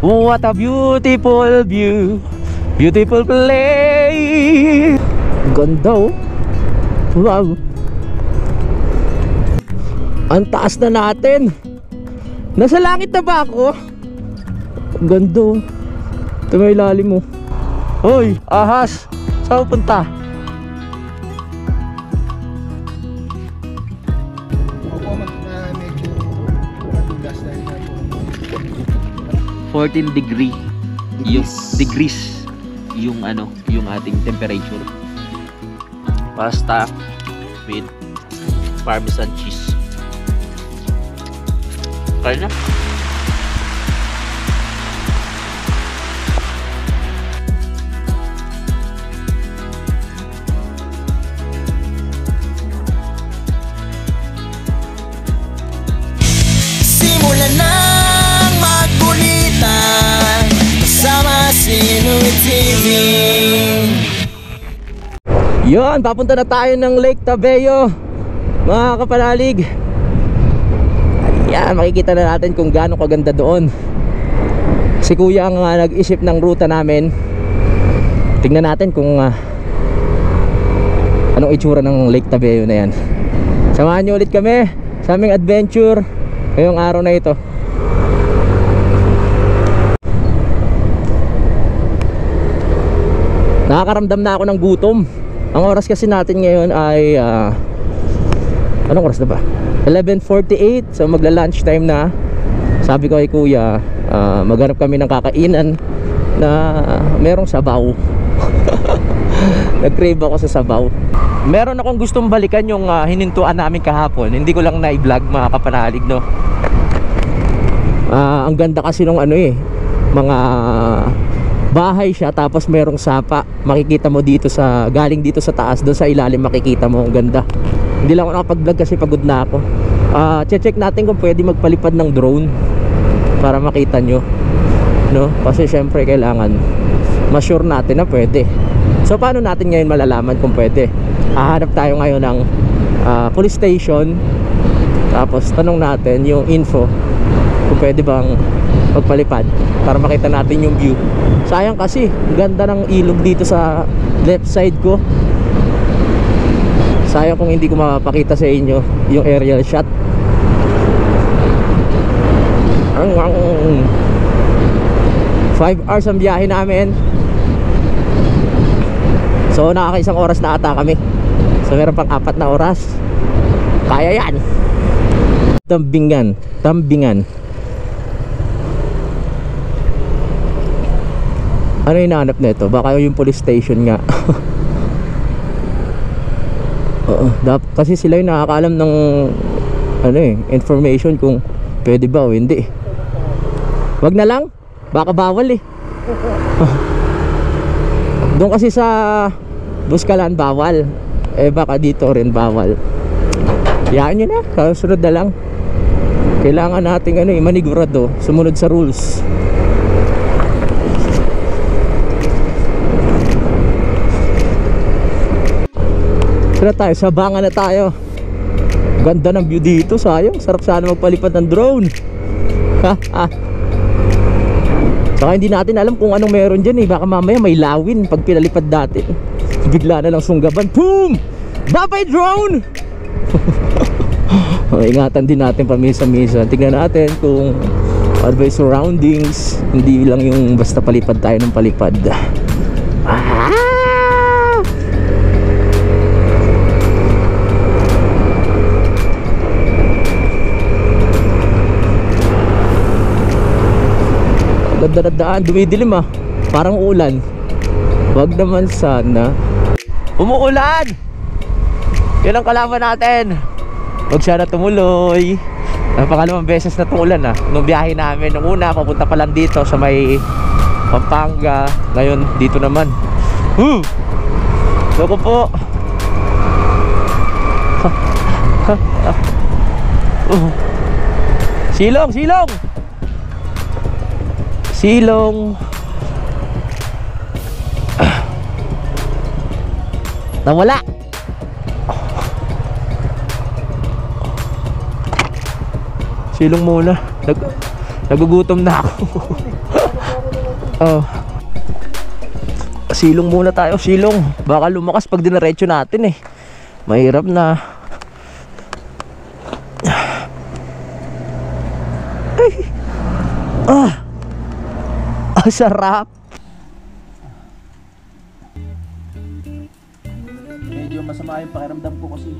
What a beautiful view, beautiful place. Ganda oh. Wow. Ang taas na natin. Nasa langit na ba ako? Ganda oh. Ito may ilalim mo. Hoy, ahas. Saan punta? Medyo madulas dahil 14 degrees yung yung ating temperature. Pasta with parmesan cheese. Kaya na. Simulan ng magkulitan kasama si Louie TV. Yun, papunta na tayo ng Lake Tabeo, mga kapanalig. Ayan, makikita na natin kung gaano kaganda doon. Si kuya ang nag-isip ng ruta namin. Tingnan natin kung anong itsura ng Lake Tabeo na yan. Samahan nyo ulit kami sa aming adventure ngayong araw na ito. Nakakaramdam na ako ng gutom. Ang oras kasi natin ngayon ay anong oras na ba? 11:48. So magla-lunch time na. Sabi ko kay kuya, maghanap kami ng kakainan na merong sabaw. Nag-crave ako sa sabaw. Meron akong gustong balikan yung hinintuan namin kahapon. Hindi ko lang na-vlog, mga kapanalig, no. Ang ganda kasi nung mga bahay siya, tapos merong sapa. Makikita mo dito sa, galing dito sa taas, doon sa ilalim makikita mo. Ang ganda. Hindi lang ako nakapag-vlog kasi pagod na ako. Check natin kung pwede magpalipad ng drone para makita nyo, no? Kasi syempre kailangan ma-sure natin na pwede. So paano natin ngayon malalaman kung pwede? Hahanap tayo ngayon ng police station, tapos tanong natin yung info kung pwede bang magpalipad para makita natin yung view. Sayang kasi ganda ng ilog dito sa left side ko. Sayang kung hindi ko mapakita sa inyo yung aerial shot. 5 hours ang biyahe namin. So nakakaisang oras na ata kami. So meron pang 4 na oras. Kaya yan. Tambingan. Ano yung hinahanap na ito? Baka yung police station nga. Kasi sila yung nakakaalam ng information kung pwede ba o hindi. Wag na lang, baka bawal eh. Doon kasi sa Buskalan bawal, baka dito rin bawal. Yan yun na, kasunod na lang. Kailangan nating manigurado, sumunod sa rules. Sila tayo, sabangan na tayo. Ganda ng view dito, sayang. Sarap sana magpalipad ng drone. Saka hindi natin alam kung anong meron dyan eh. Baka mamaya may lawin pag pinalipad dati. Bigla na lang sunggaban. Boom! Bye-bye drone! Ingatan din natin pamisa-misa. Tingnan natin kung ano ba yung surroundings. Hindi lang yung basta palipad tayo ng palipad. Ganda na daan, dumidilim parang ulan. Wag naman sana. Umuulan! Yan ang kalaban natin. Wag sana tumuloy. Ang pangalawang beses na tumulan nung biyahe namin. Nung una, papunta pa lang dito sa may Pampanga. Ngayon, dito naman. Loko po. Silong! Nawala. Silong muna. Nagugutom na ako. Oh. Silong muna tayo, silong. Baka lumakas pag dinaretso natin eh. Mahirap na. Ay. Sarap. Medyo masama yung pakiramdam ko kasi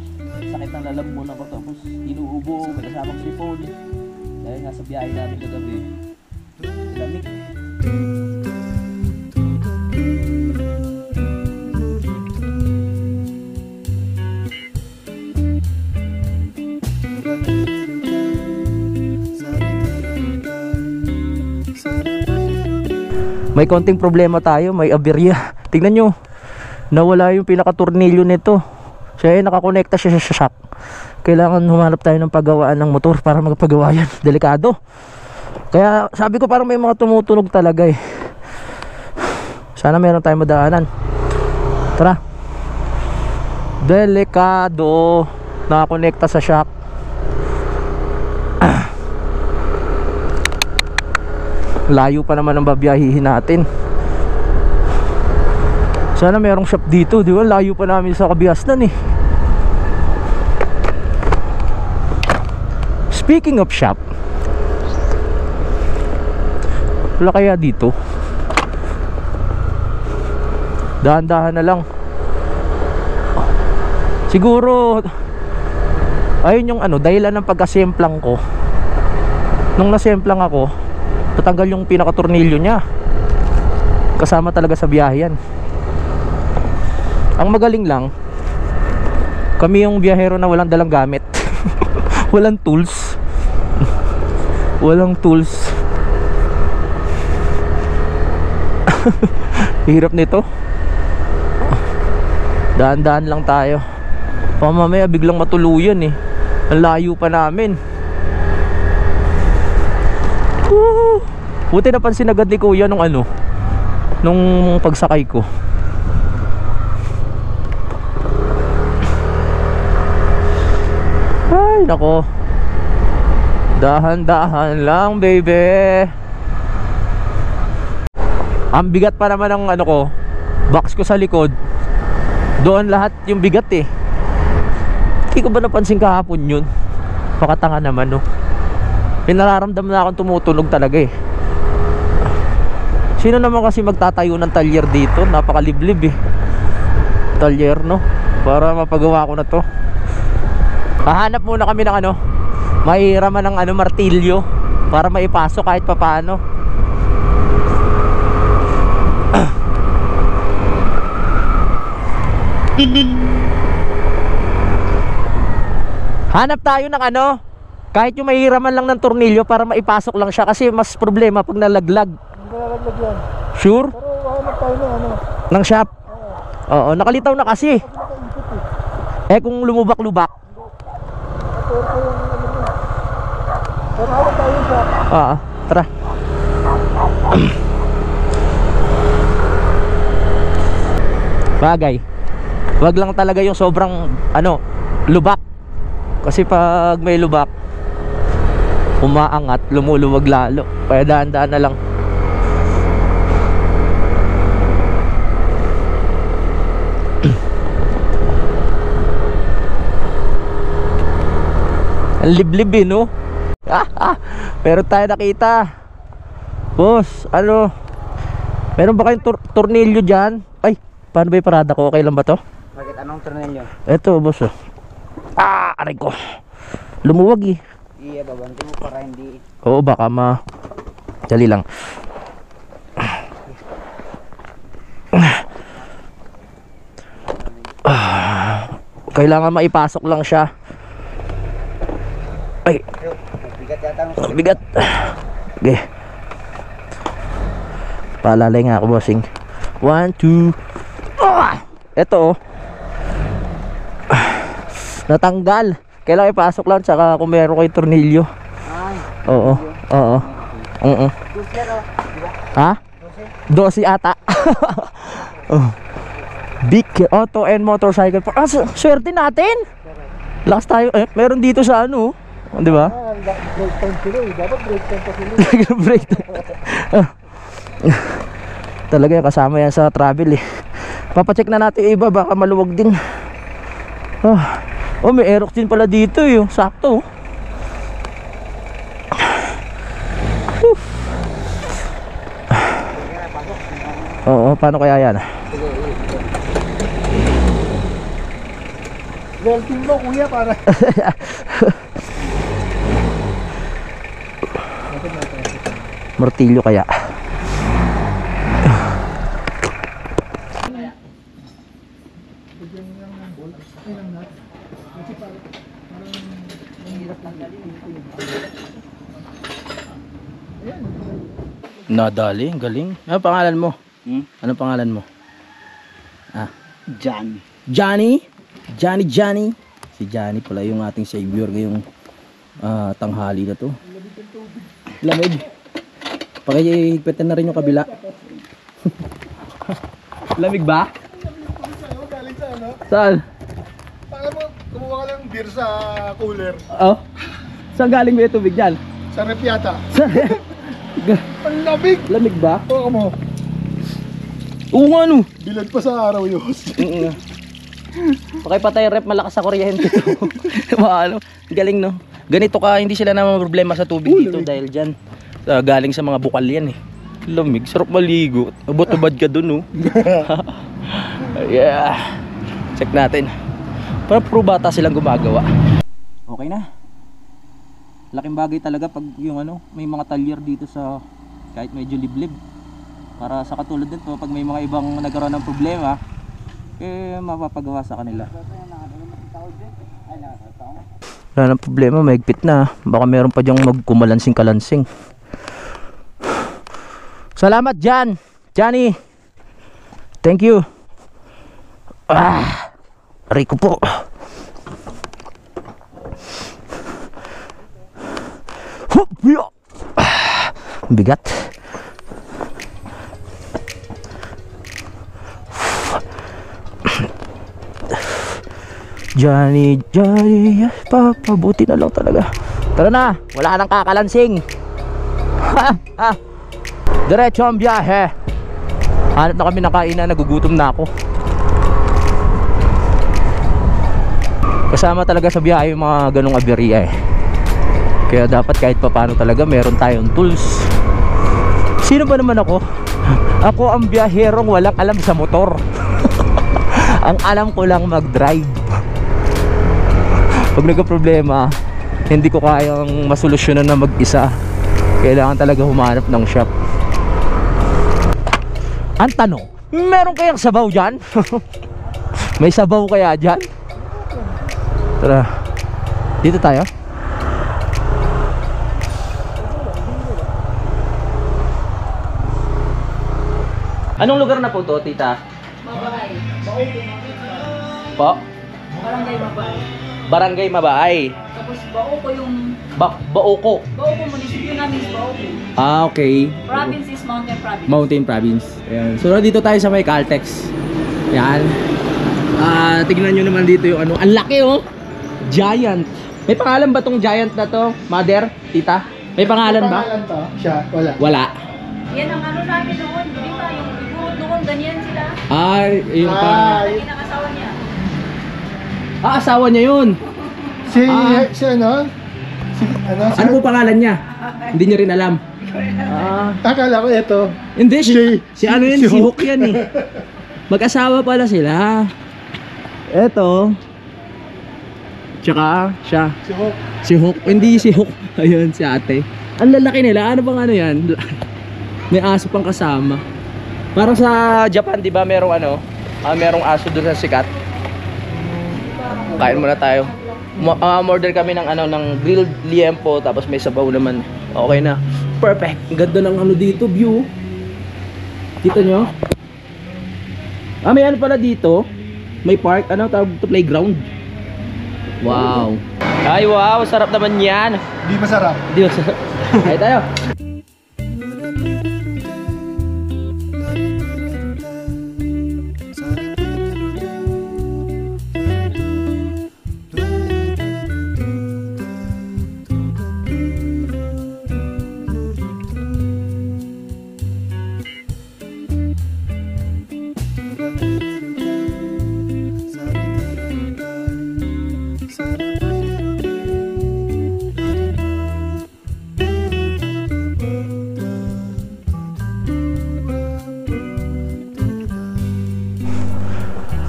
sakit ng lalambunan ko, tapos inuubo, may kasamang sipon. Dahil nga sa biyahe namin kagabi, lamig. May konting problema tayo, may aberya. Tingnan nyo, nawala yung pinaka-tornilyo nito. Siya ay nakakonekta siya sa shock. Kailangan humanap tayo ng paggawaan ng motor para magpagawa yan. Delikado. Kaya sabi ko parang may mga tumutunog talaga eh. Sana meron tayong madaanan. Tara. Delikado. Nakakonekta sa shock. Layo pa naman ang babiyahihin natin. Sana merong shop dito, di ba? Layo pa namin sa Kabiasnan eh. Speaking of shop, wala kaya dito? Dahan-dahan na lang. Siguro ayun yung ano, dahilan ng pagkasemplang ko. Nung nasemplang ako, tatanggal yung pinaka-tornilyo niya. Kasama talaga sa biyahe yan. Ang magaling lang, kami yung biyahero na walang dalang gamit. Walang tools. Walang tools. Hirap nito. Daan-daan lang tayo. Mamaya biglang matuluyan eh. Ang layo pa namin. Buti napansin agad ni kuya nung ano, nung pagsakay ko. Ay nako, dahan-dahan lang baby. Ang bigat pa naman ng ano ko, box ko sa likod. Doon lahat yung bigat eh. Hindi ko ba napansin kahapon yun? Pakatanga naman no. Pinararamdam na akong tumutunog talaga eh. Sino naman kasi magtatayo ng talyer dito? Napakaliblib eh. Talyer no? Para mapagawa ko na to. Hahanap muna kami ng ano, mahiraman ng ano, martilyo para maipasok kahit papaano. Hanap tayo ng ano, kahit yung mahiraman lang ng tornilyo para maipasok lang siya, kasi mas problema pag nalaglag. Nalaglag yan. Sure? Pero hanap tayo na ano. Ng shop? Oo, nakalitaw na kasi. Eh kung lumubak-lubak. Pero hanap tayo sa Oo, tara. Bagay. Wag lang talaga yung sobrang ano, lubak. Kasi pag may lubak, umaangat, lumuluwag lalo. Kaya daan-daan na lang. Ang liblib eh, no? Pero tayo nakita. Boss, ano? Meron ba kayong tornilyo dyan? Ay, paano ba yung parada ko? Okay lang ba to? Bakit anong tornilyo? Eto, boss. Aray ko. Lumuwag eh. Iya, babanti mo para hindi. Oo, baka dali lang. Kailangan maipasok lang siya. Ay, Bigat yata ang ang bigat. Okay. Paalalay nga ako, bossing. 1, 2. Eto oh. Natanggal. Kailangan ipasok lang, tsaka kung meron kayo tornilyo. Ay. Oo. Oo. Dusler oh. Diba? Ha? 12 ata. Oh. Big Auto and Motorcycle Park. Swerte natin. Lakas tayo. Meron dito sa ano, di ba? Break time sila eh. Dapat break time pa sila. Break time. Talaga yan, kasama yan sa travel eh. Papacheck na natin yung iba, baka maluwag din. Oh, may aerox din pala dito eh. Sakto. Oo, paano kaya yan? Welcome mo kuya para. Martilyo kaya. Nadali, galing. Ano pangalan mo? Ano pangalan mo? Jan. Johnny? Johnny. Si Johnny pala yung ating savior ngayong tanghali na to. Lamig. Pakihigpitan na rin yung kabila. Lamig ba? Galing sa ano? Saan? Para mo, kumuha ka ng beer sa cooler. Oh? Saan galing ba yung tubig dyan? Sa rep yata. Ang lamig! Lamig ba? Oo mo, Oo nga no. bilad pa sa araw yun. Pakipatay rep, malakas sa kuryente to. Ano? Galing no. Ganito ka, hindi sila naman problema sa tubig dito dahil dyan. Galing sa mga bukal yan eh. Lamig, sarap maligo. Abot-abad ka dun oh. Yeah. Check natin. Parang puro bata silang gumagawa. Okay na. Laking bagay talaga pag yung ano, may mga talyer dito sa kahit medyo liblib. Para sa katulad nito, pag may mga ibang nagkaroon ng problema, mapapagawa sa kanila. Wala nang problema, mahigpit na. Baka meron pa diyang magkumalansing-kalansing. Salamat Jan! Johnny! Thank you! Aray ko po! Bigat. Johnny, papabuti na lang talaga. Tara na, wala nang kakalansing. Diretso ang biyahe. Hanap na kami ng kainan, nagugutom na ako. Kasama talaga sa biyahe yung mga ganong aberya eh. Kaya dapat kahit papano talaga meron tayong tools. Sino ba naman ako? Ako ang biyaherong walang alam sa motor. Ang alam ko lang mag-drive. Pag nagka-problema, hindi ko kayang masolusyonan na mag-isa. Kailangan talaga humanap ng shop. Ang tanong, meron kayang sabaw dyan? May sabaw kaya dyan? Tara, dito tayo. Anong lugar na po to, tita? Mabay. Po? Barangay Mabay. Barangay Mabay. Tapos Baoko yung... Baoko. Baoko, munisipyo namin is Baoko. Okay. Province is Mountain Province. Mountain Province. Ayan. So dito tayo sa may Caltex. Yan. Tignan nyo naman dito yung ano. Ang laki oh. Giant. May pangalan ba tong giant na to? Mother? Tita? May pangalan ba? Pangalan to? Siya, wala. Wala. Yan ang ano namin noon. Di ba? Yung igurot noon, ganyan sila. Yung parang... Lagi ng asawa niya. asawa niya yun. Si ano? Si, ano? Si, Ano po pangalan niya? Hindi niya rin alam. akala ko ito. Hindi, si ano yan? si Si Hook yan eh. Mag-asawa pala sila. Eto. Tsaka siya. Si Hook. Si Hook. Hindi si Hook. Ayun, si ate. Ang lalaki nila. Ano bang ano yan? May aso pang kasama. Parang sa Japan, di ba, merong ano? Merong aso doon sa sikat. Kain muna tayo. Order kami ng ano, ng grilled liempo, tapos may sabaw naman. Okay na. Perfect. Ang ganda ng ano dito, view. Kita nyo? May ano pala dito? May park, ano tawag to, playground. Wow. Ay wow, sarap naman yan. Di masarap. Di masarap. Ay tayo.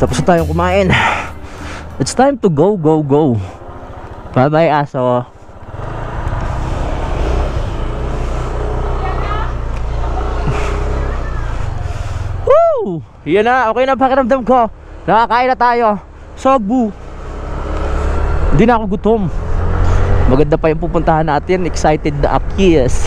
Tapos na tayong kumain. It's time to go, go, go. Bye bye aso. Woo! Yan na, okay na pakiramdam ko. Nakakain na tayo. Sogbu. Hindi na ako gutom. Maganda pa yung pupuntahan natin. Excited na akiyas.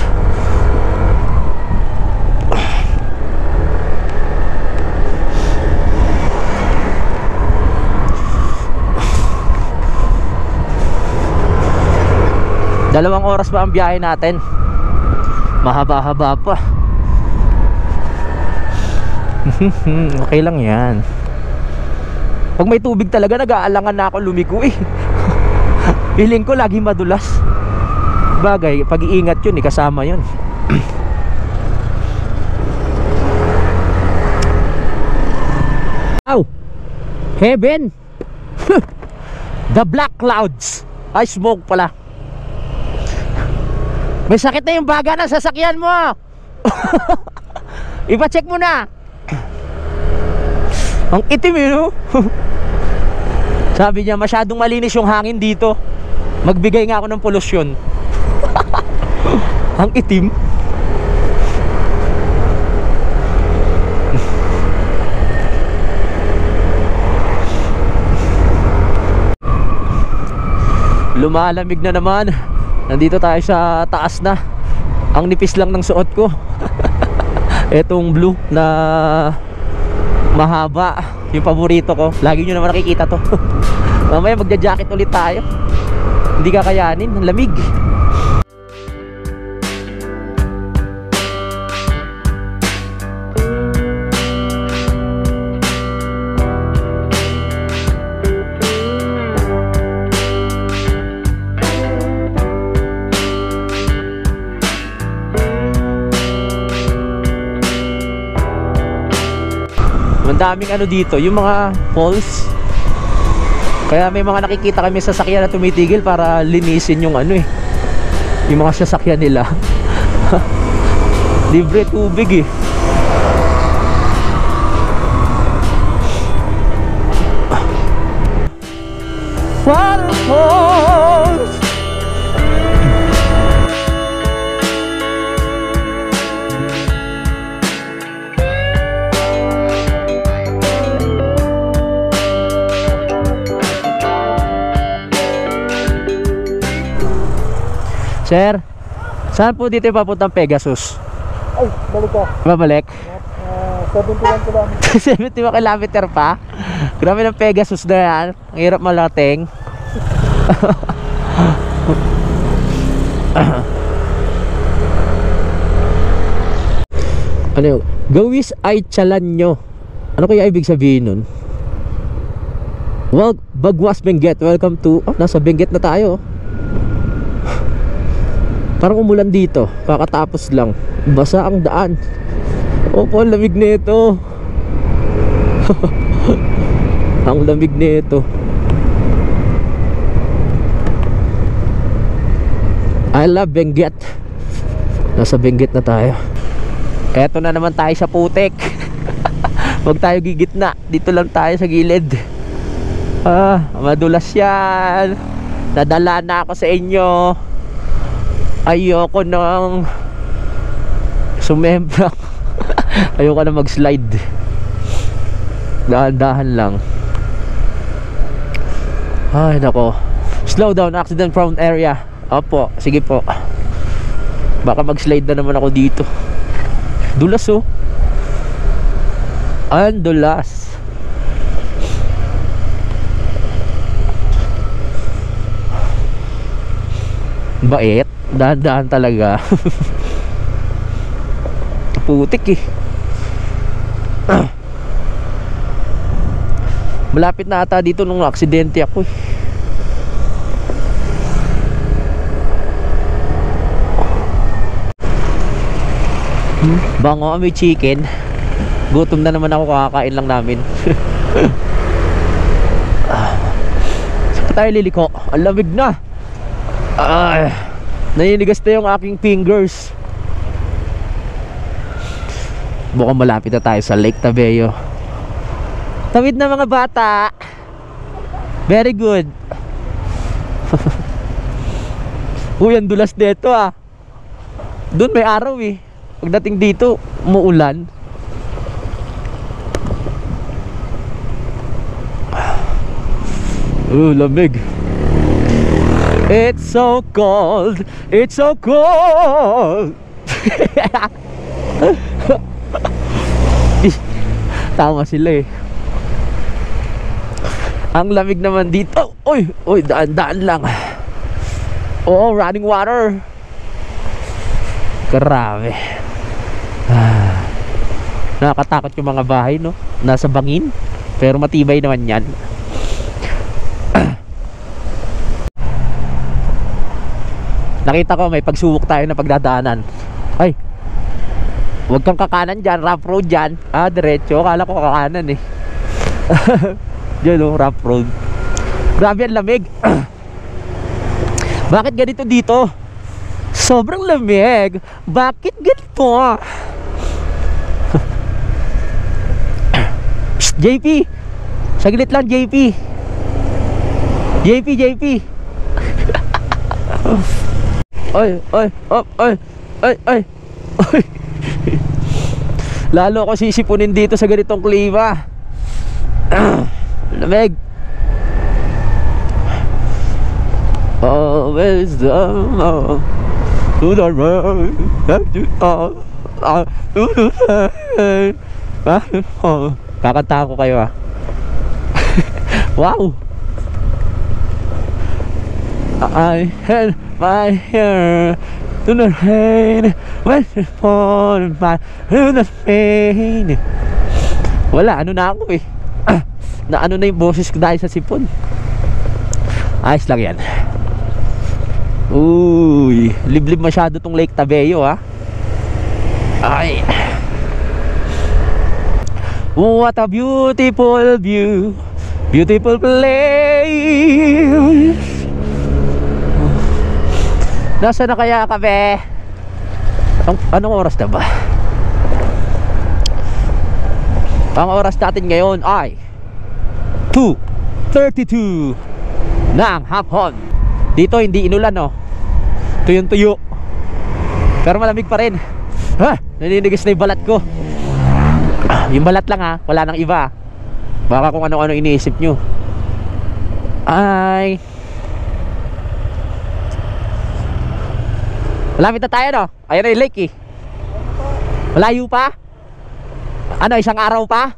Dalawang oras pa ang biyahe natin. Mahaba-haba pa. Okay lang yan. Pag may tubig talaga, nag-aalangan na ako lumiko eh. Feeling ko lagi madulas. Bagay, pag-iingat yun, kasama yun. Ow! Heaven! The black clouds. Ay, smoke pala. May sakit na yung baga ng sasakyan mo. Ipa-check mo na. Ang itim eh, no? Sabi niya masyadong malinis yung hangin dito. Magbigay nga ako ng polusyon. Ang itim. Lumalamig na naman. Nandito tayo sa taas na. Ang nipis lang ng suot ko. Etong blue na mahaba, yung paborito ko. Lagi nyo naman nakikita to. Mamaya magja-jacket ulit tayo. Hindi kakayanin, ang lamig. Ang daming ano dito, yung mga falls. Kaya may mga nakikita kami sa sasakyan na tumitigil para linisin yung ano eh, yung mga sasakyan nila. Libre tubig eh. Waterfalls. Sir, saan po dito papuntang Pegasus? Ay, balik ka. Babalik? 71 kilometers. 71 kilometer pa? Grabe ng Pegasus na yan. Ang hirap malating. Ano yun? Gawis ay tsalan nyo. Ano kaya ibig sabihin nun? Well, Bagwas Benguet. Welcome to... Oh, nasa Benguet na tayo. Parang umulan dito. Kakatapos lang. Basa ang daan. Opo, ang lamig nito. Ang lamig nito. I love Benguet. Nasa Benguet na tayo. Eto na naman tayo sa putik. Huwag tayo gigitna. Dito lang tayo sa gilid. Madulas yan. Nadala na ako sa inyo. Ayoko nang sumembra. Ayoko na mag-slide. Dahan-dahan lang. Ay nako. Slow down, accident prone area. Opo, sige po. Baka mag-slide na naman ako dito. Dulas oh. Ang dulas. Bait. Dahan-dahan talaga. Putik eh. Malapit na ata dito nung aksidente ako eh. Bango kami chicken. Gutom na naman ako, kakakain lang namin. Saan tayo liliko? Ang lamig na. Naninigas na yung aking fingers. Mukhang malapit na tayo sa Lake Tabeo. Tawid na mga bata. Very good. Uy, ang dulas dito ah. Doon may araw eh. Pagdating dito, umuulan. Lamig. It's so cold. It's so cold. Tama sila eh. Ang lamig naman dito. Uy, daan-daan lang. Oh, running water. Grabe. Nakakatakot yung mga bahay, no? Nasa bangin. Pero matibay naman yan. Nakita ko may pagsubok tayo na pagdadaanan. Ay, huwag kang kakanan dyan, rough road dyan. Diretso, akala ko kakanan eh. Diyan o, rough road. Grabe ang lamig. Bakit ganito dito? Sobrang lamig. Bakit ganito? Psst, JP, saglit lang JP. JP. Oy. Lalo ako sisipunin dito sa ganitong klima. Lamig. Always the to the road kakanta ko kayo ah. Wow. I had my hair to the rain when it falling by to the pain. Wala, ano na ako eh. Na ano na yung boses ko dahil sa sipon. Ayos lang yan. Uy, liblib masyado tong Lake Tabeo ha. Ay. What a beautiful view. Beautiful place. Nasaan na kaya kami? Anong oras na ba? Ang oras natin ngayon ay 2:32 ng hapon. Dito hindi inulan no. Tuyong-tuyo. Pero malamig pa rin. Naninigis na yung balat ko. Yung balat lang ha, wala nang iba. Baka kung ano-ano iniisip nyo. Ay, malapit na tayo no. Ayan na yung lake eh. Malayo pa? Ano, isang araw pa?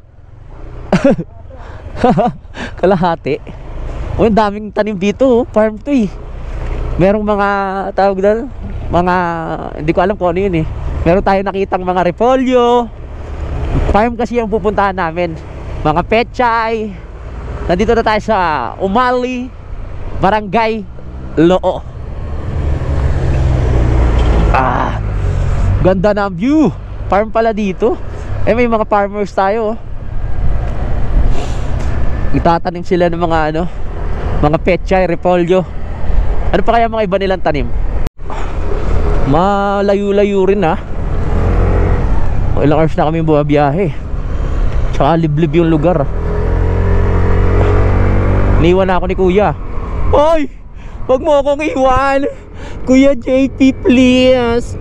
Kalahati. O, yung daming tanim dito. Farm to eh. Merong mga tawag doon, mga hindi ko alam kung ano yun eh. Meron tayong nakitang mga repolyo. Farm kasi yung pupuntahan namin. Mga pechay. Nandito na tayo sa Umali, Barangay Loo. Ganda na ang view. Farm pala dito. May mga farmers tayo. Itatanim sila ng mga mga pechay, repolyo. Ano pa kaya mga iba nilang tanim? Malayo-layo rin ha. Ilang hours na kami bumabiyahe. Tsaka liblib yung lugar. Niwan na ako ni kuya. Hoy! Wag mo akong iwan. Kuya JP, please.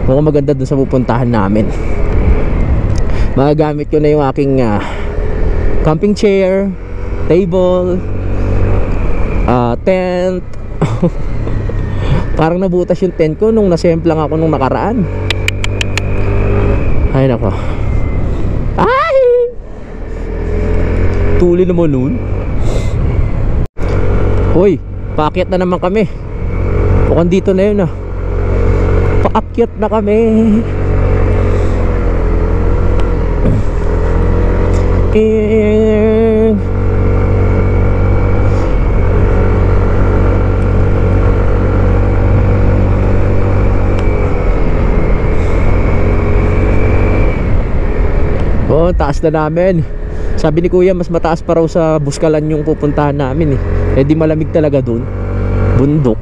Mga maganda dun sa pupuntahan namin. Magagamit ko na yung aking camping chair, table, tent. Parang nabutas yung tent ko nung nasemplang ako nung nakaraan. Ay nako. Ay! Tuli naman nun. Hoy, paakyat na naman kami. Mukhang dito na yun ah. Paakyat na kami. Oh, taas na namin. Sabi ni kuya mas mataas pa raw sa Buskalan yung pupuntahan namin eh. Di malamig talaga dun. Bundok.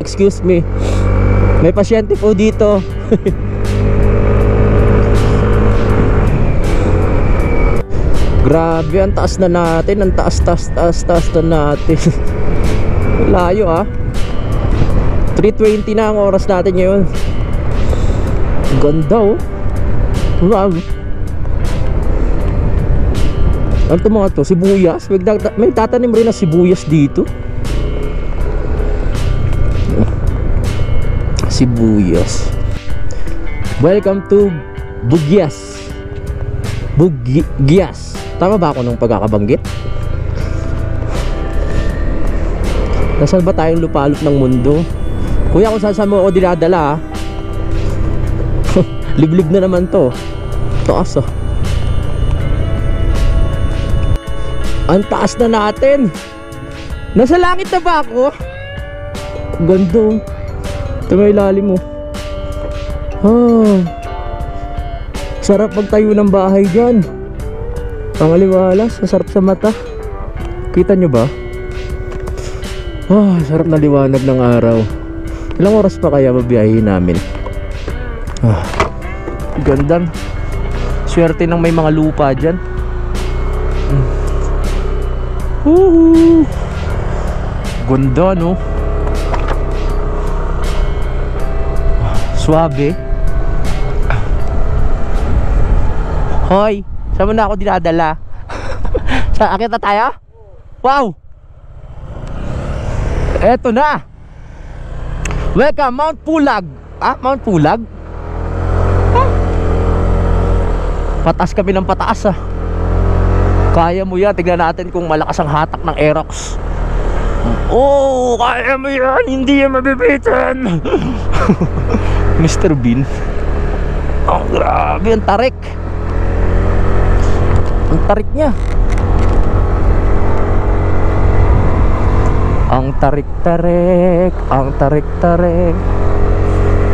Excuse me. May pasyente po dito. Grabe, ang taas na natin. Ang taas na natin. Layo ah. 3:20 na ang oras natin ngayon. Ganda oh. Wow. Ano to mga to? Sibuyas? May tatanim rin na sibuyas dito. Sibuyas. Welcome to Bugyas. Bugyas. Tama ba ako nung pagkakabanggit? Nasaan ba tayong lupalop ng mundo? Kuya, kung saan mo ako dinadala ah. Liblib na naman to. Taas ah. Ang taas na natin. Nasa langit na ba ako? Ganda. Ito may ilalim mo. Sarap magtayo ng bahay dyan. Pangaliwalas, sarap sa mata. Kita nyo ba? Sarap na liwanag ng araw. Ilang oras pa kaya babiyahin namin? Ganda. Swerte ng may mga lupa dyan. Ganda no. Suabe. Hoy, saan mo na ako dinadala? Sa akin na tayo? Wow! Eto na. Welcome Mount Pulag. Mount Pulag? Pataas kami ng pataas ah. Kaya mo yan. Tignan natin kung malakas ang hatak ng Aerox. Kaya mo yan. Hindi yan mabibitin. Mr. Bean. Grabe, ang tarik. Ang tarik niya. Ang tarik-tarik. Ang tarik-tarik.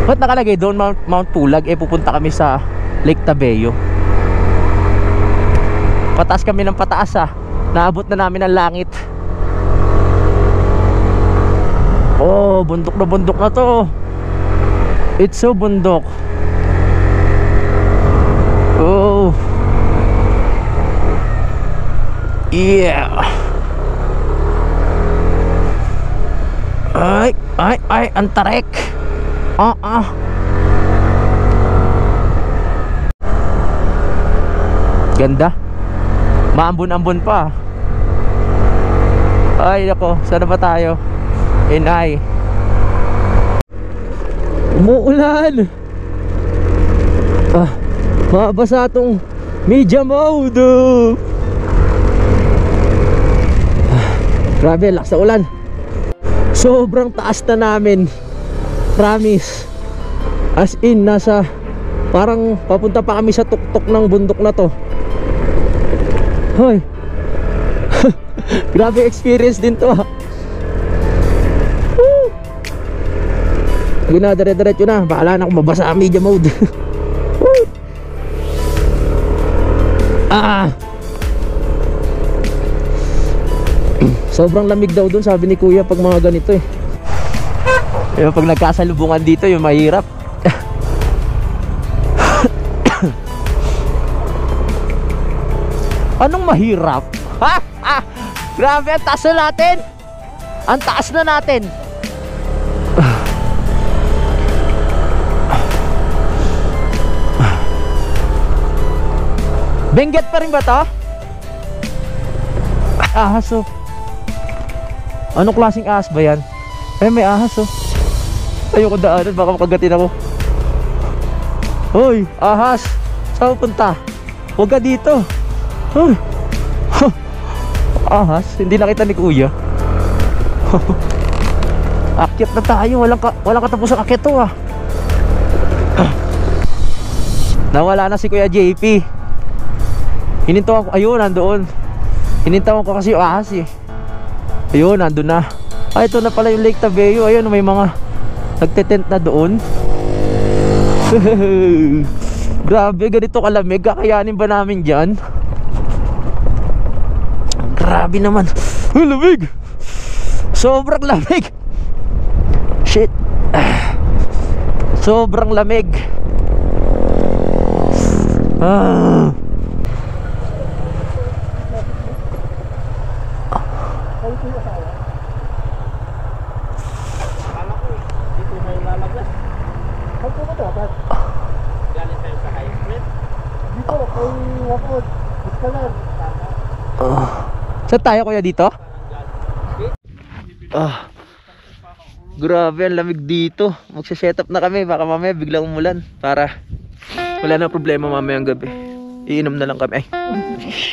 Ba't nakalagay doon Mount Pulag? Pupunta kami sa Lake Tabeo. Pataas kami ng pataas ah. Naabot na namin ang langit. Bundok na to. It's so bundok. Yeah. Ay, ang tarik. Ganda. Maambon-ambon pa. Ay nako, saan ba tayo? Inay. Umuulan. Mabasa tong media mode. Grabe, lakas na ulan. Sobrang taas na namin. Promise. As in, nasa parang papunta pa kami sa tuktok ng bundok na to. Hoy. Grabe experience din to ah. Dire-diretso na. Bahala na akong mabasa ang media mode. Sobrang lamig daw dun, sabi ni kuya, pag mga ganito eh. Yung pag nagkasalubungan dito, yung mahirap. Anong mahirap? Grabe, ang taas na natin. Ang taas na natin. Benguet pa rin ba to? Ahas oh. Anong klaseng ahas ba yan? May ahas oh. Ayoko daanan, baka makagatin ako. Hoy, ahas. Saan pupunta? Huwag ka dito. Ahas, hindi nakita ni kuya. Akyat na tayo, walang katapusang akyat to ah. Nawala na si Kuya JP. Hinintawan ko, ayun, nandoon. Hinintawan ko kasi yung ahas eh. Ayun, nandun na. Ito na pala yung Lake Tabeo. Ayun, may mga nagtetent na doon. Grabe, ganito kalamig. Kakayanin ba namin dyan? Grabe naman. Lamig. Sobrang lamig. Shit. Sobrang lamig. Saan tayo kuya dito? Grabe, ang lamig dito. Magsa-set up na kami, baka mamaya biglang umulan. Para wala na problema mamayang gabi. Iinom na lang kami. Ay.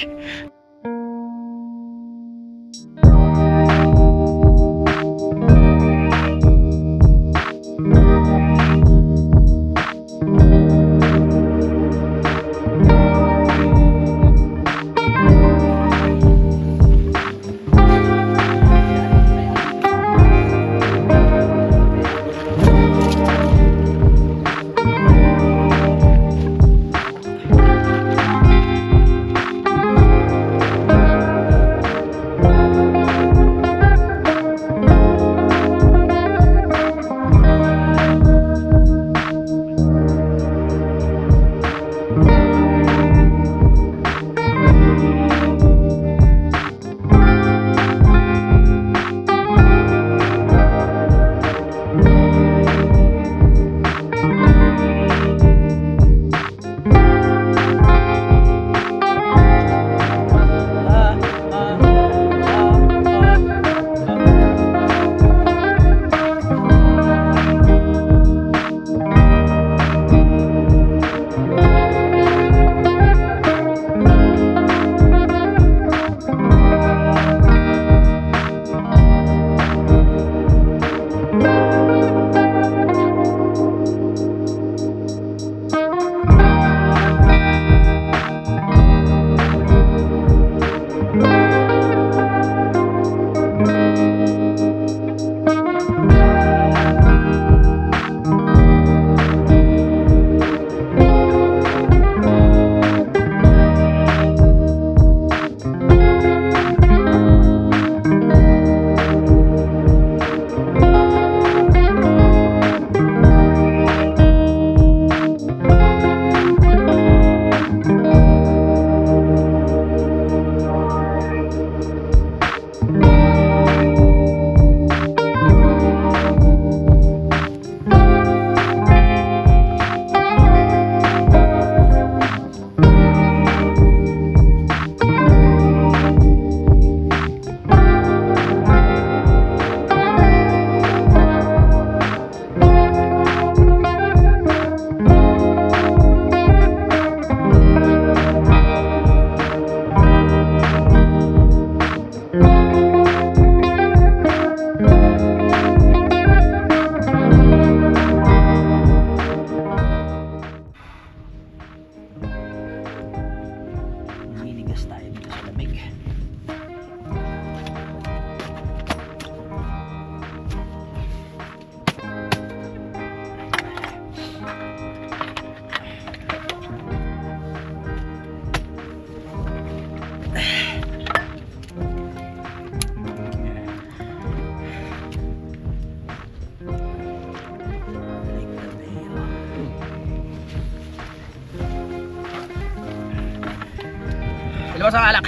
Ilabas ang alak.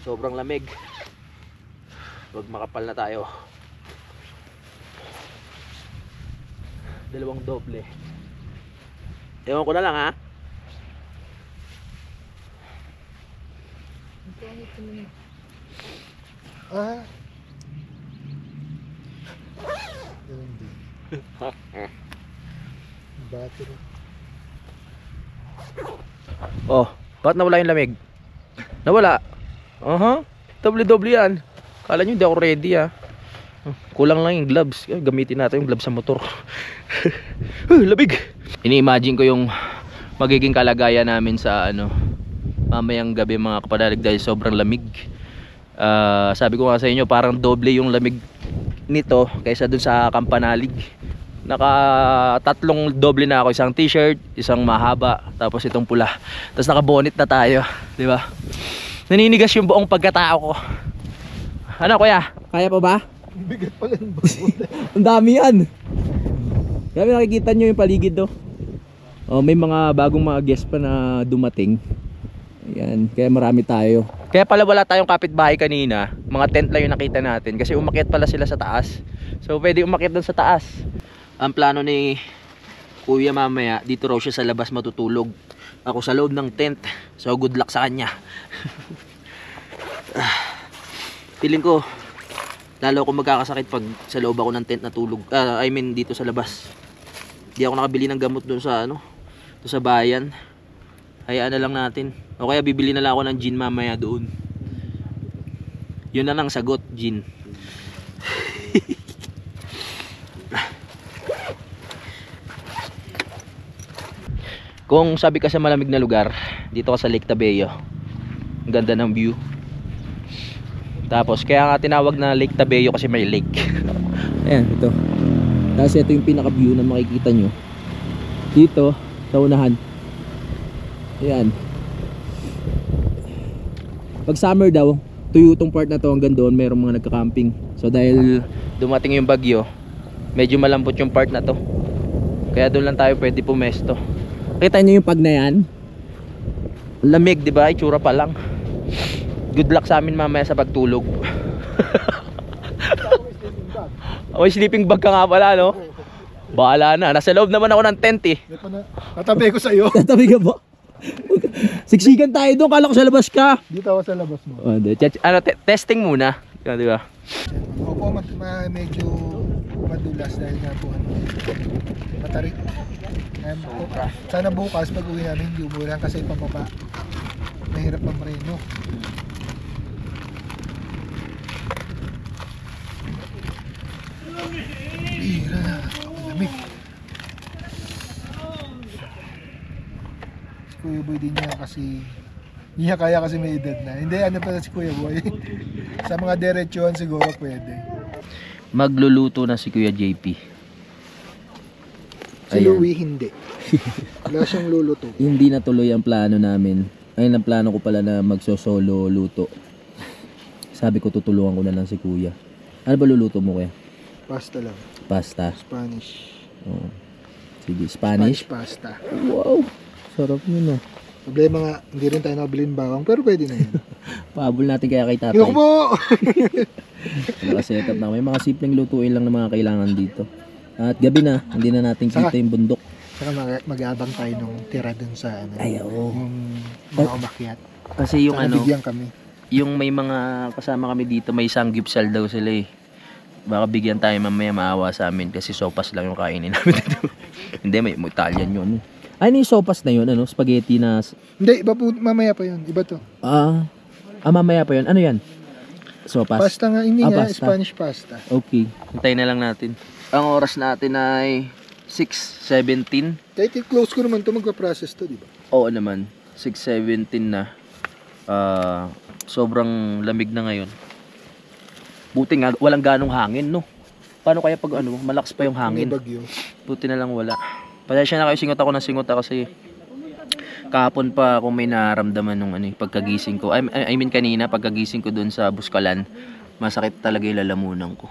Sobrang lamig. Wag makapal na tayo. Dalawang doble. Ewan ko na lang ha. Battery. Oh, bakit nawala yung lamig? Nawala? Doble-doble yan. Kala nyo hindi ako ready ha. Kulang lang yung gloves. Gamitin natin yung gloves sa motor. Lamig. Ini-imagine ko yung magiging kalagayan namin sa mamayang gabi mga kapanalig dahil sobrang lamig. Sabi ko nga sa inyo parang doble yung lamig nito kaysa dun sa Kampanalig. Tatlong doble na ako, isang t-shirt, isang mahaba, tapos itong pula. Tapos naka-bonnet na tayo, di ba? Naninigas yung buong pagkatao ko. Ano kuya? Kaya pa ba? Bigat pala yung Ang dami yan. Kaya nakikita nyo yung paligid do. May mga bagong mga guest pa na dumating. Ayan, kaya marami tayo. Kaya pala wala tayong kapitbahay kanina. Mga tent lang yung nakita natin kasi umakyat pala sila sa taas. So pwede umakyat doon sa taas. Ang plano ni Kuya mamaya, dito raw siya sa labas matutulog. Ako sa loob ng tent. So good luck sa kanya. Feeling ko lalo ako magkakasakit pag sa loob ako ng tent natulog. I mean dito sa labas. Di ako nakabili ng gamot doon sa doon sa bayan. Hayaan na lang natin. O kaya bibili na lang ako ng gin mamaya doon. Yun na lang sagot, gin. Kung sabi ka sa malamig na lugar, dito ka sa Lake Tabeo. Ang ganda ng view. Tapos kaya nga tinawag na Lake Tabeo kasi may lake. Ayan, ito. Tapos ito yung pinaka view na makikita nyo. Dito, sa unahan. Ayan. Pag summer daw, tuyo tong part na to hanggang doon, mayroong mga nagka-camping. So dahil dumating yung bagyo, medyo malambot yung part na to. Kaya doon lang tayo pwede pumesto. Kita niyo yung pag na yan? Lamig, di ba? Itsura pa lang. Good luck sa amin mamaya sa pagtulog. Oh, sleeping bag ka nga pala, no? Bahala na. Nasa loob naman ako ng tent eh. Tatabi ko sa iyo. Tatabi ka ba? Siksikan tayo doon. Kala ko sa labas ka. Dito ako sa labas mo. Testing muna. Yan, di ba? Opo, medyo madulas dahil nga po matarik. Sana bukas pag uwi namin hindi umulan kasi pababa. Mahirap mamreno. Hira na. Lamig. Si Kuya Boy din niya kasi hindi niya kaya kasi may edad na. Hindi, ano pa si Kuya Boy. Sa mga diretsuhan siguro pwede. Magluluto na si Kuya JP. Si Louie hindi. Wala siyang luluto. Hindi natuloy ang plano namin. Ayun ang plano ko pala na magso-solo luto. Sabi ko tutulungan ko na lang si Kuya. Ano ba luluto mo, Kuya? Pasta lang. Pasta. Spanish. Oh. Sige, Spanish. Pasta. Wow. Sarap yun ah. Problema nga, hindi rin tayo nakabilin bawang, pero pwede na yan. Pahabol natin kaya kay tatay. Yok po! Nakasetup na. May mga simpleng lutuin lang na mga kailangan dito. At gabi na, hindi na natin kita yung bundok. Saka mag-abang tayo nung tira dun sa ano. Ay, oo. Yung mga umakyat. Kasi yung Saka bigyan kami. yung may mga kasama kami dito, may sanggipsal daw sila eh. Baka bigyan tayo mamaya maawa sa amin kasi sopas lang yung kainin namin dito. Hindi, may Italian yun. Ano yung sopas na yun? Ano? Spaghetti na... Hindi, iba po, mamaya pa yun. Iba to. Mamaya pa yun. Ano yan? Sopas? Pasta nga, hindi nga. Pasta. Spanish pasta. Okay. Hintayin na lang natin. Ang oras natin ay 6:17. Kahit i-close ko naman to, magpa-process to, di ba? Oo naman. 6:17 na. Sobrang lamig na ngayon. Buti nga, walang ganong hangin, no? Paano kaya pag malakas pa yung hangin? May bagyo. Buti na lang wala. Pasensya na kayo, singot ako ng singot kasi kahapon pa ako may nararamdaman nung pagkagising ko. I mean kanina, pagkagising ko dun sa Buskalan, masakit talaga yung lalamunan ko.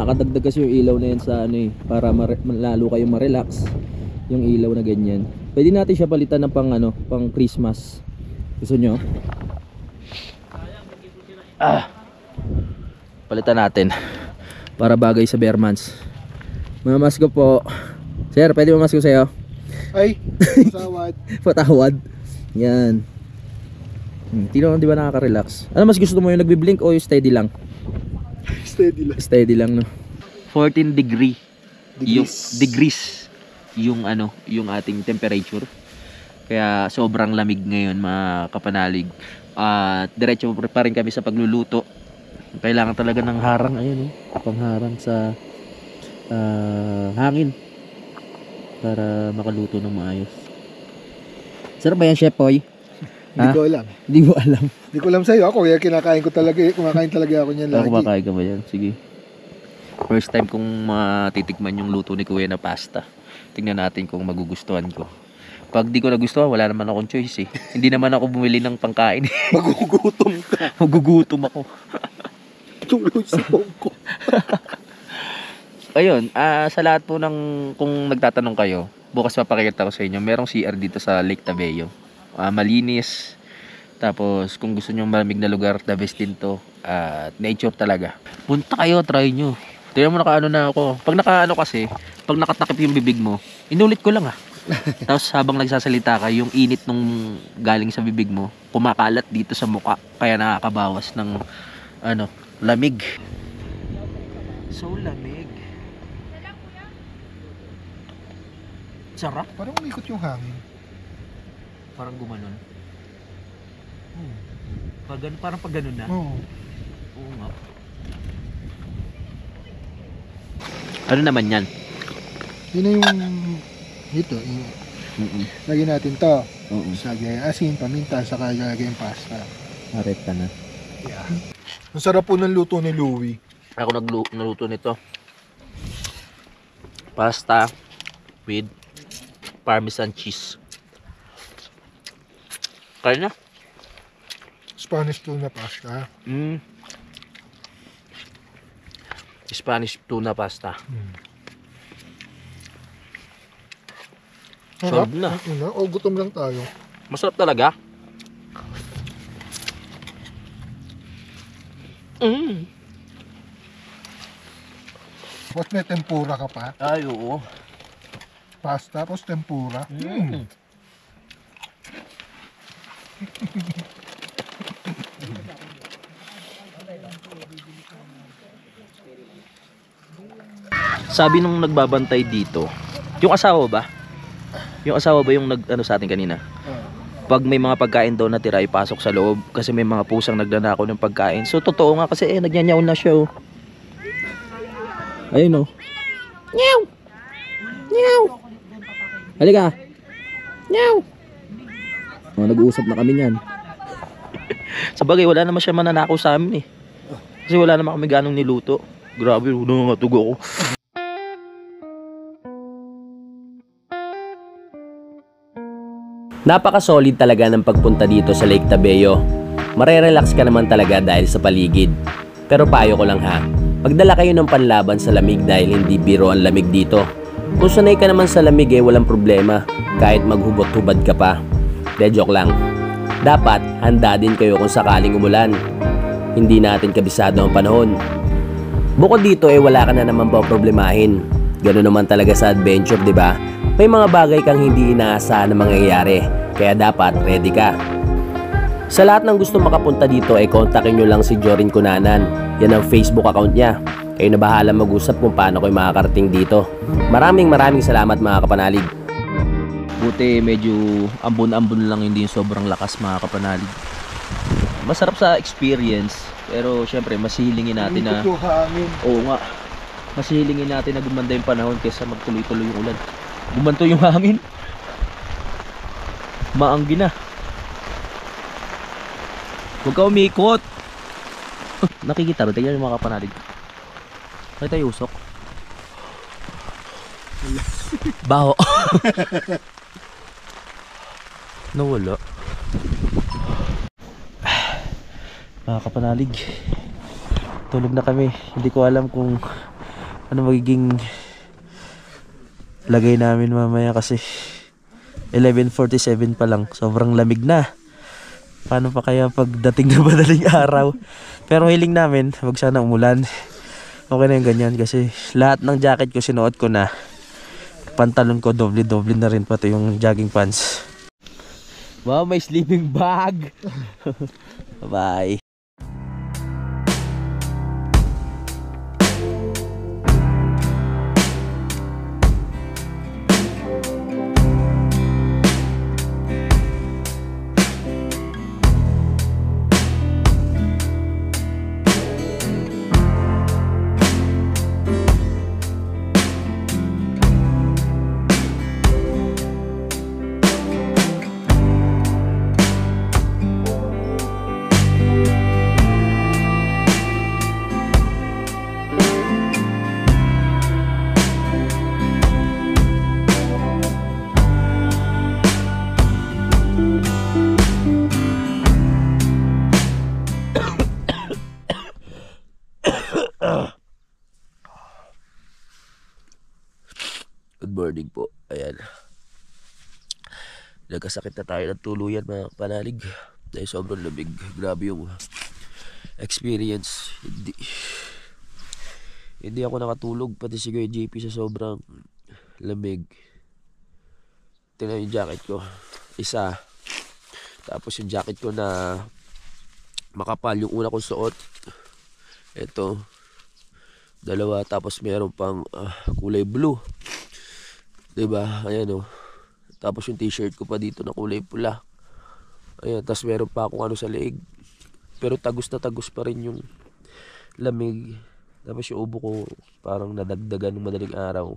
Nakakadagdag kasi yung ilaw na yan sa para lalo kayong ma-relax yung ilaw na ganyan. Pwede natin siya palitan ng pang Christmas. Gusto nyo? Palitan natin para bagay sa Bearmans. Mamasko po. Sir, pwede mamasko sa'yo? Ay, sawad. Patawad. Yan. Tino, di ba nakaka-relax? Ano mas gusto mo, yung nagbi-blink o yung steady lang? Steady lang. Steady lang, no? 14 degrees. Yung ating temperature. Kaya sobrang lamig ngayon, mga kapanalig. Diretso pa rin kami sa pagluluto. Kailangan talaga ng harang, ayun pangharang sa hangin para makaluto ng maayos. Sarap ba yan, Chef Poy? Hindi ko alam. Hindi mo alam. Hindi ko alam sa'yo. Ako, kaya kumakain talaga ako niyan lagi. Kumakain ka ba yan? Sige. First time kong matitikman yung luto ni Kuya na pasta. Tingnan natin kung magugustuhan ko. Pag di ko nagustuhan, wala naman akong choice eh. Hindi naman ako bumili ng pangkain. Magugutom ka. Magugutom ako. Tuloy sa ko. Ayun, sa lahat po ng, kung nagtatanong kayo, bukas papakita ko sa inyo, merong CR dito sa Lake Tabeo. Malinis. Tapos, kung gusto nyo malamig na lugar, the best din to. Nature talaga. Punta kayo, try nyo. Tingnan mo nakaano na ako. Pag nakaano kasi, pag nakatakip yung bibig mo, inulit ko lang Tapos habang nagsasalita ka, yung init nung galing sa bibig mo, kumakalat dito sa muka. Kaya nakakabawas ng, lamig. So lamig. Sarap. Parang umikot yung hangin. Parang gumanon. Parang pag ganun na. Oo. Oo nga. Ano naman yan? Yun na yung ito. Lagyan natin to. Lagyan asin, paminta, saka lagyan pasta. Marekta na. Yeah. Ang sarap po ng luto ni Louie. Ako naluto nito. Pasta with Parmesan cheese. Kaya na? Spanish tuna pasta. Spanish tuna pasta. Sarap. Sarap na. O gutom lang tayo. Masarap talaga. Tapos may tempura ka pa. Ay, oo. Pasta, tapos tempura. Sabi nung nagbabantay dito, yung asawa ba? Yung asawa ba yung nag-ano sa atin kanina? Pag may mga pagkain daw natira, ipasok sa loob kasi may mga pusang nagdanakaw ng pagkain. So totoo nga kasi nagnyanyaw na siya. Ayun oh. Nyaw! Nyaw! Halika! Nyaw! Nag-uusap na kami niyan. Sa bagay, wala naman siya mananakaw sa amin eh. Kasi wala naman kami ganong niluto. Grabe, nangangatog ako. Napaka-solid talaga ng pagpunta dito sa Lake Tabeo. Marerelax ka naman talaga dahil sa paligid. Pero payo ko lang ha, magdala kayo ng panlaban sa lamig dahil hindi biro ang lamig dito. Kung sanay ka naman sa lamig walang problema, kahit maghubot-hubad ka pa. De joke lang. Dapat handa din kayo kung sakaling umulan. Hindi natin kabisado ang panahon. Bukod dito wala ka na naman pa problemahin. Ganoon naman talaga sa adventure, di ba? May mga bagay kang hindi inaasahan na mangyayari, kaya dapat ready ka. Sa lahat ng gusto makapunta dito kontakin nyo lang si Jorin Cunanan. Yan ang Facebook account niya. Kayo na bahala mag-usap kung paano kayo makakarating dito. Maraming salamat mga kapanalig. Buti medyo ambon-ambon lang, hindi yung sobrang lakas mga kapanalig. Masarap sa experience, pero syempre masihilingin natin na... Oo nga. Masihilingin natin na gumanda yung panahon kaysa magtuloy-tuloy yung ulan. Gumanto yung hangin. Maanggi na. Huwag ka umikot. Nakikita rin. Tignan yung mga kapanalig. Nakita yung usok. Baho. Nawala. Mga kapanalig, tulog na kami. Hindi ko alam kung ano magiging lagay namin mamaya kasi 11:47 pa lang. Sobrang lamig na. Paano pa kaya pagdating na madaling araw? Pero hiling namin, wag sana umulan. Okay na yung ganyan kasi lahat ng jacket ko sinuot ko na. Pantalon ko doble na rin, pati yung jogging pants. Wow, may sleeping bag. Bye. morning po. Ayan. Nagkasakit na tayo ng tuluyan mga panalig. Dahil sobrang lamig. Grabe yung experience. Hindi ako nakatulog. Pati si Kuya JP sa sobrang lamig. Tingnan yung jacket ko. Isa. Tapos yung jacket ko na makapal. Yung una kong suot. Ito. Dalawa. Tapos meron pang kulay blue. Diba? Ayan o. Tapos yung t-shirt ko pa dito na kulay pula. Ayan. Tapos meron pa akong ano sa leeg. Pero tagos na tagos pa rin yung lamig. Tapos yung ubo ko parang nadagdagan ng madaling araw.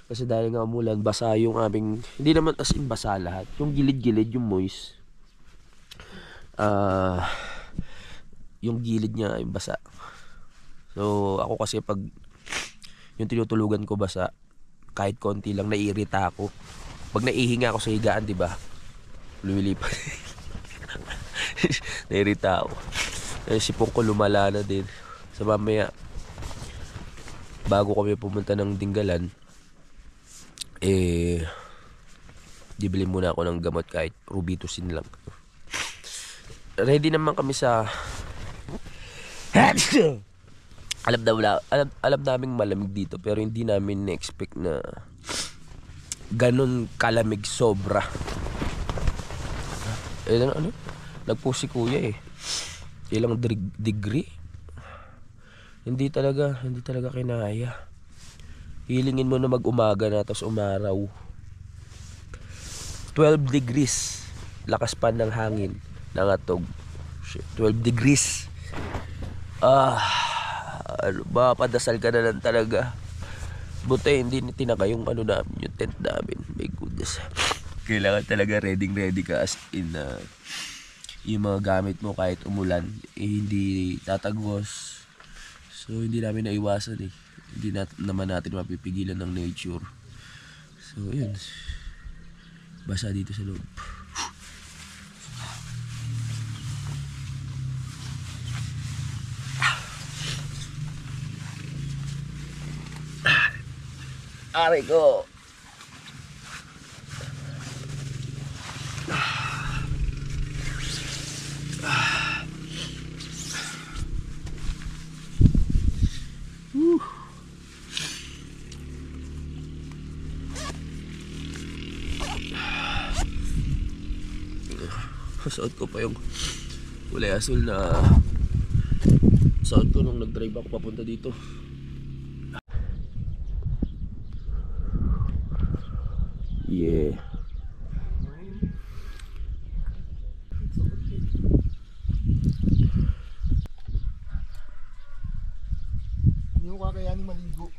Kasi dahil nga umulan, basa yung aming, hindi naman as in basa lahat. Yung gilid-gilid, yung moist. Yung gilid niya ay basa. So ako kasi pag yung tinutulugan ko basa, kahit konti lang naiirita ako. Pag naihinga ako sa higaan, di ba? Lumilipat. Naiirita ako. Sipong ko lumala na din. Sa mamaya, bago kami pumunta ng Dinggalan, bibili muna ako ng gamot kahit Robitussin lang. Ready naman kami sa alam naming malamig dito, pero hindi namin na-expect na ganun kalamig sobra. Ano? Nagpo si kuya ilang degree? Hindi talaga kinaya. Hilingin mo na mag-umaga na tapos umaraw. 12 degrees. Lakas pa ng hangin. Nangatog. 12 degrees. Padasal ka na lang talaga. Buti hindi tinaka yung ano namin, yung tent namin. My goodness. Kailangan talaga ready ka as in yung mga gamit mo kahit umulan hindi tatagos. So hindi namin naiwasan Hindi naman natin mapipigilan ng nature. So yun. Basa dito sa loob. Aray ko. Suot ko pa yung kulay asul na suot ko nung nag-drive ako papunta dito. Yeah. Hindi mo kakayanin maligo.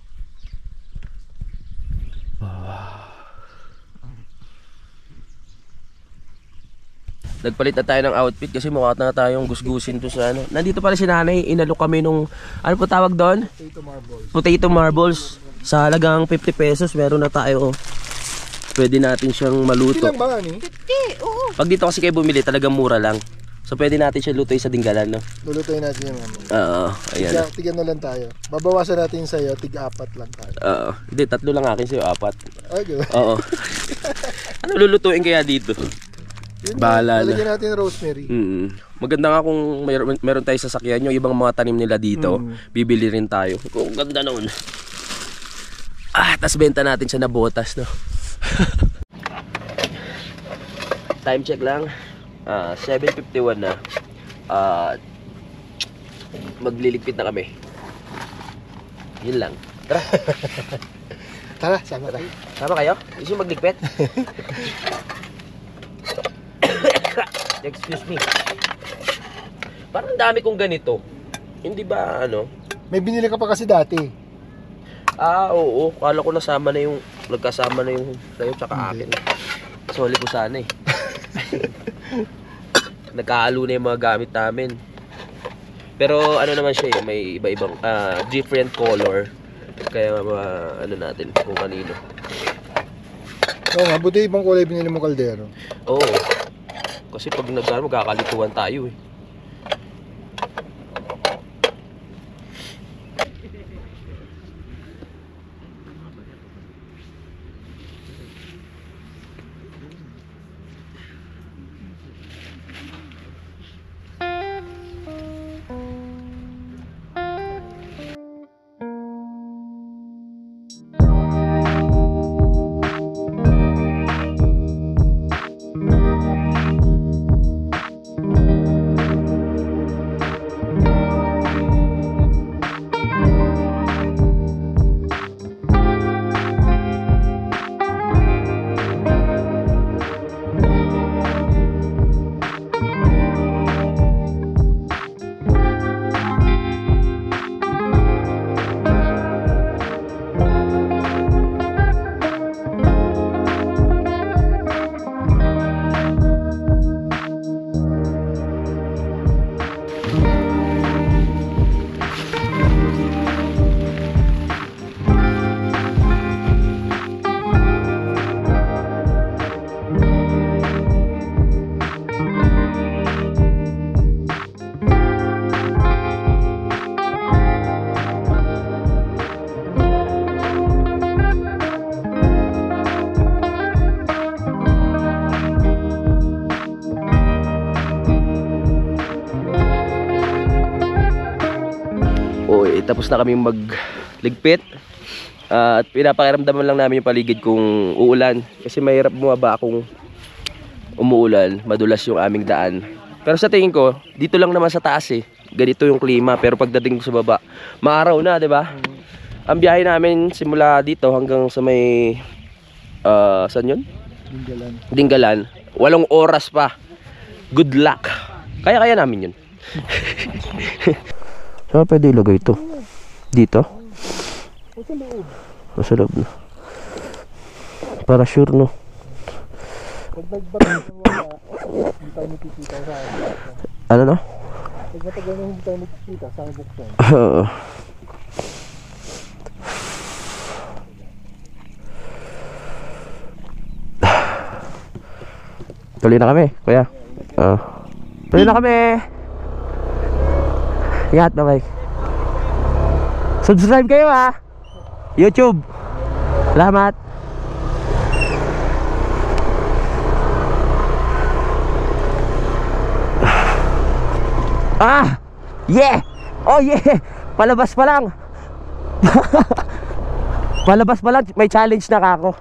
Nagpalit na tayo ng outfit kasi mukha na tayong gusgusin to sa ano. Nandito pala si nanay, inalok kami nung, ano po tawag doon? Potato marbles. Potato marbles. Sa halagang 50 pesos, meron na tayo. Pwede natin siyang maluto. Ilang ba ni? Pag dito kasi kayo bumili, talagang mura lang. So pwede natin siya lutuin sa Dinggalan, no? Lulutuin natin yung ano. Oo, ayan. Tigan na lang tayo. Babawasan natin sa'yo, tig-apat lang tayo. Oo, hindi, 3 lang akin sa'yo, 4. Ay, gano'n. Oo. Ano lulutuin kaya dito? Bahala na. Lalagyan natin rosemary. Maganda nga kung meron tayo sasakyan, yung ibang mga tanim nila dito, bibili rin tayo. Kung ganda noon. Tas benta natin siya na botas, no? Time check lang. 7:51 na. Magliligpit na kami. Yun lang. Tara. Tara, sama tayo. Sama kayo? Gusto yung magligpit? Excuse me. Parang dami kong ganito. Hindi ba ano? May binili ka pa kasi dati. Oo. Kala ko nagkasama na yung sa'yo tsaka akin. Soli ko sana eh. Nagkahalo na yung mga gamit namin. Pero ano naman siya may iba-ibang different color. Kaya ano natin kung kanino. Oo nga, buti ibang kulay binili mo kaldero. Oo. Kasi pag magkakalituan tayo eh. tapos na kami magligpit. At pinapakiramdaman lang namin yung paligid kung uulan. Kasi mahirap bumaba kung umuulan, madulas yung aming daan. Pero sa tingin ko, dito lang naman sa taas eh. Ganito yung klima, pero pagdating sa baba, maaraw na, 'di ba? Ang biyahe namin simula dito hanggang sa may saan 'yun? Dinggalan. 8 oras pa. Good luck. Kaya namin 'yun. Saan pwede ilagay ito? Dito? O sa loob na. Para sure, no? Pag nagbato ng wala, hindi tayo nakikita sa Ano no? Pag matagal na hindi tayo nakikita sa buksan. Oo. Tuloy na kami, kuya. Tuloy na kami. Ingat na, bye. Subscribe kayo, ha. YouTube. Salamat. Yeah. Oh yeah. Palabas pa lang. Palabas pa lang, may challenge na kako.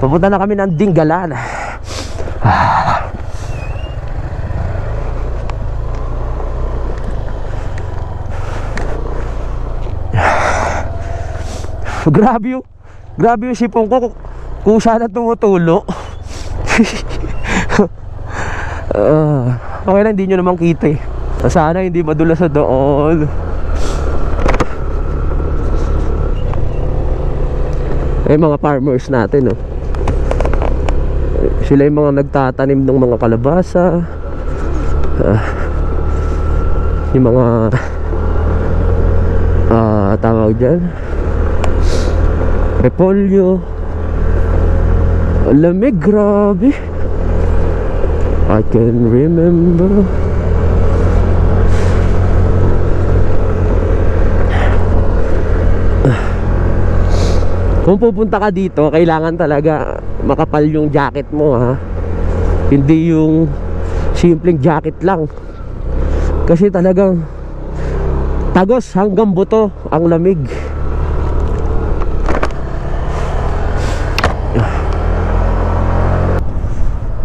Papunta na kami ng Dinggalan. Grabe yung sipong ko kung sana tumutulo. Okay lang, hindi nyo naman kita eh. Sana hindi madulas sa doon. Mga farmers natin, oh. Sila yung mga nagtatanim ng mga kalabasa, yung mga tawag dyan, repolyo. Lamig, grabe. I can remember. Kung pupunta ka dito, kailangan talaga makapal yung jacket mo, ha. Hindi yung simpleng jacket lang. Kasi talagang tagos hanggang buto ang lamig.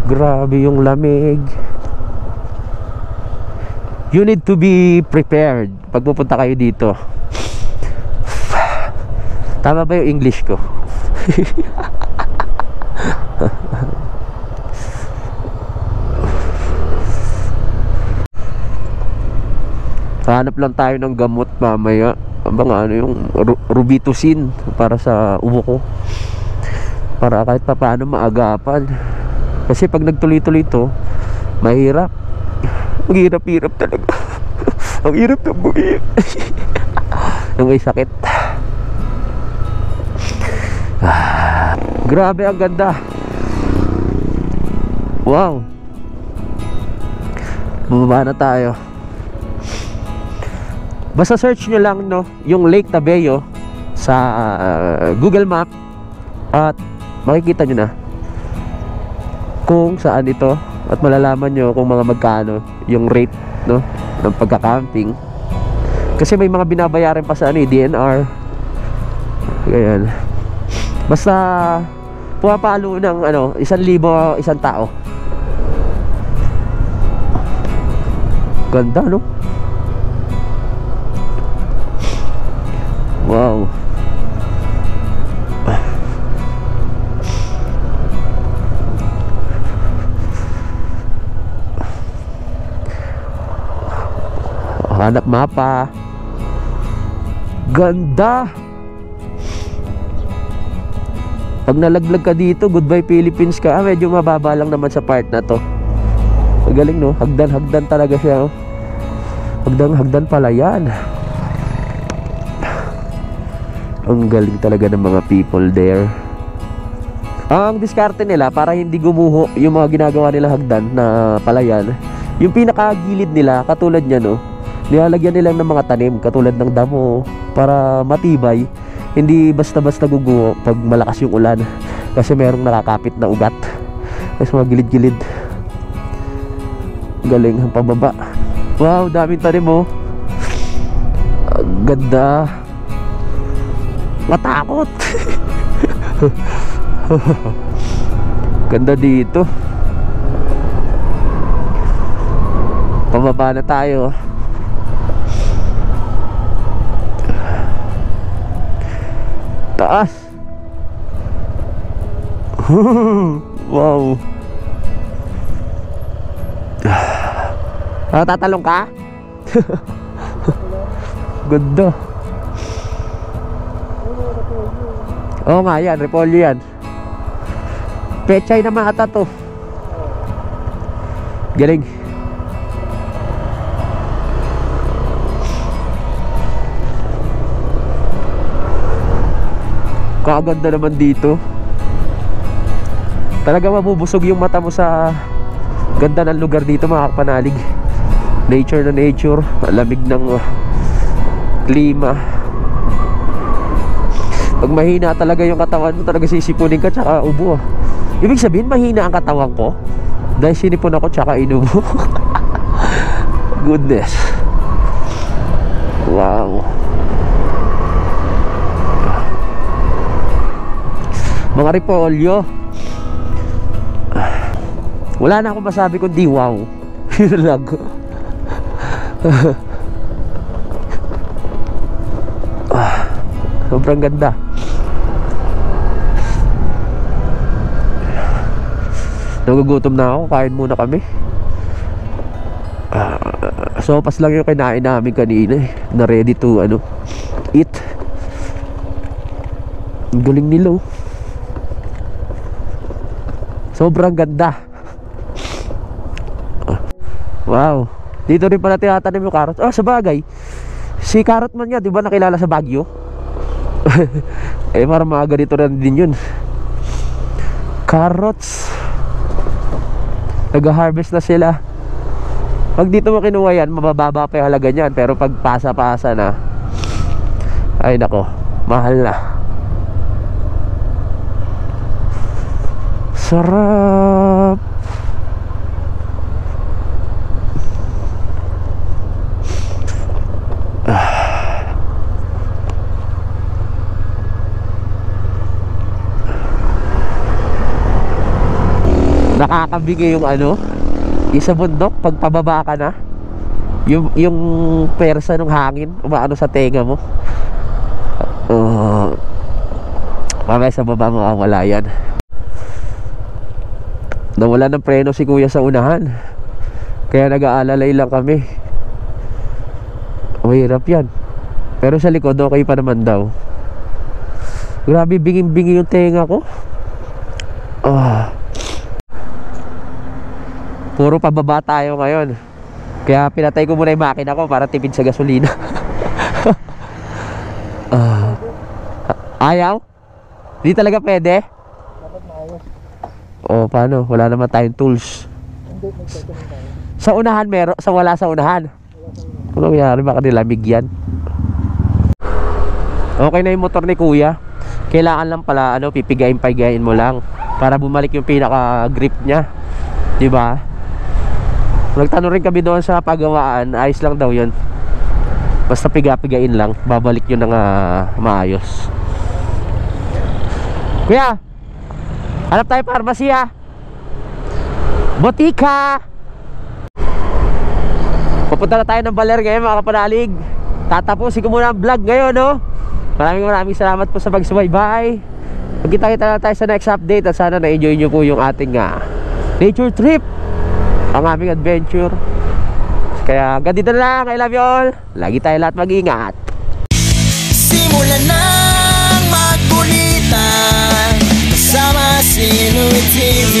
Grabe yung lamig. You need to be prepared pag pupunta kayo dito. Tama ba yung English ko? Hanap lang tayo ng gamot mamaya. Ano yung Robitussin para sa ubo ko. Para kahit pa paano maagapan. Kasi pag nagtuloy-tuloy ito, mahirap. Ang hirap-hirap talaga. Ang hirap ng buhay. Yung may sakit. Grabe, ang ganda. Wow. Bumaba na tayo. Basta search nyo lang, no, yung Lake Tabello sa Google Map at makikita nyo na kung saan ito at malalaman nyo kung mga magkano yung rate, no, ng pagka-camping. Kasi may mga binabayaran pa sa DNR. Ganyan. Basta pumapalo ng 1,000 isang tao. Ganda, no? Wow. Hanap mapa. Ganda. Pag nalaglag ka dito, goodbye Philippines ka. Medyo mababa lang naman sa part na to. Magaling, no? Hagdan-hagdan talaga siya, oh. Hagdan-hagdan pala yan. Ang galing talaga ng mga people there. Ang diskarte nila para hindi gumuho yung mga ginagawa nila hagdan na palayan, yung pinakagilid nila, katulad niya, no, Nilalagyan nila ng mga tanim katulad ng damo para matibay. Hindi basta-basta guguho pag malakas yung ulan kasi merong nakakapit na ugat sa mga gilid-gilid. Galing ang pababa. Wow, daming tanim oh. Ganda. Matakot. Ganda dito. Pababa na tayo. Taas. Wow. Tatalong ka? Ganda. Oo nga yan, repolyo yan. Pechay naman ata to. Galing. Kaganda naman dito. Talaga mabubusog yung mata mo sa ganda ng lugar dito, mga kapanalig. Nature na nature, lamig ng klima. Pag mahina talaga yung katawan mo, talaga sisipunin ka tsaka ubo. Ibig sabihin mahina ang katawan ko dahil sinipon ako tsaka inubo. Goodness. Wow. Mga repolyo. Wala na akong masabi kundi wow. Yun lang. Sobrang ganda. Nagugutom na ako, kain muna kami. Sopas lang yung kinain namin kanina eh, na ready to eat. Ang galing nila oh. Sobrang ganda. Wow. Dito rin pala tinatanim yung carrot. Oh, sabagay, si Carrot Man nga, di ba nakilala sa Baguio? Eh, parang mga ganito rin din yun. Carrots. Nag-harvest na sila. Pag dito mo kinuha yan, mabababa pa yung halaga niyan. Pero pag pasa-pasa na, ay nako, mahal na. Sarap. Nakakabigay yung yung sa bundok pag pababa ka na, yung persa ng hangin umaano sa tenga mo. Mamaya sa baba mawawala yan. Nawala ng preno si kuya sa unahan, kaya nag-aalalay lang kami. Mahirap yan, pero sa likod okay pa naman daw. Grabe, binging-bingi yung tenga ko. Puro pababa tayo ngayon, kaya pinatay ko muna yung makina ko para tipid sa gasolina. Ayaw? Di talaga pwede? O paano? Wala naman tayong tools. Sa unahan meron, wala sa unahan. Ano nangyari, baka nilamig yan. Okay na yung motor ni kuya. Kailangan lang pala pipigayin mo lang para bumalik yung pinaka grip niya, di ba? Nagtanong rin kami doon sa pagawaan, ayos lang daw yun. Basta piga-pigain lang, babalik yun ng maayos. Kuya, hanap tayo pharmacy ha. Botika. Pupunta na tayo ng Baler ngayon, mga kapanalig. Tatapusin ko muna ang vlog ngayon, no? Maraming salamat po sa pagsubaybay. Magkita-kita na tayo sa next update. At sana na-enjoy nyo po yung ating nature trip, ang aming adventure. Kaya hanggang dito na lang. I love you all. Lagi tayo lahat mag-ingat. Simulan ng magkulitan kasama si Louie TV.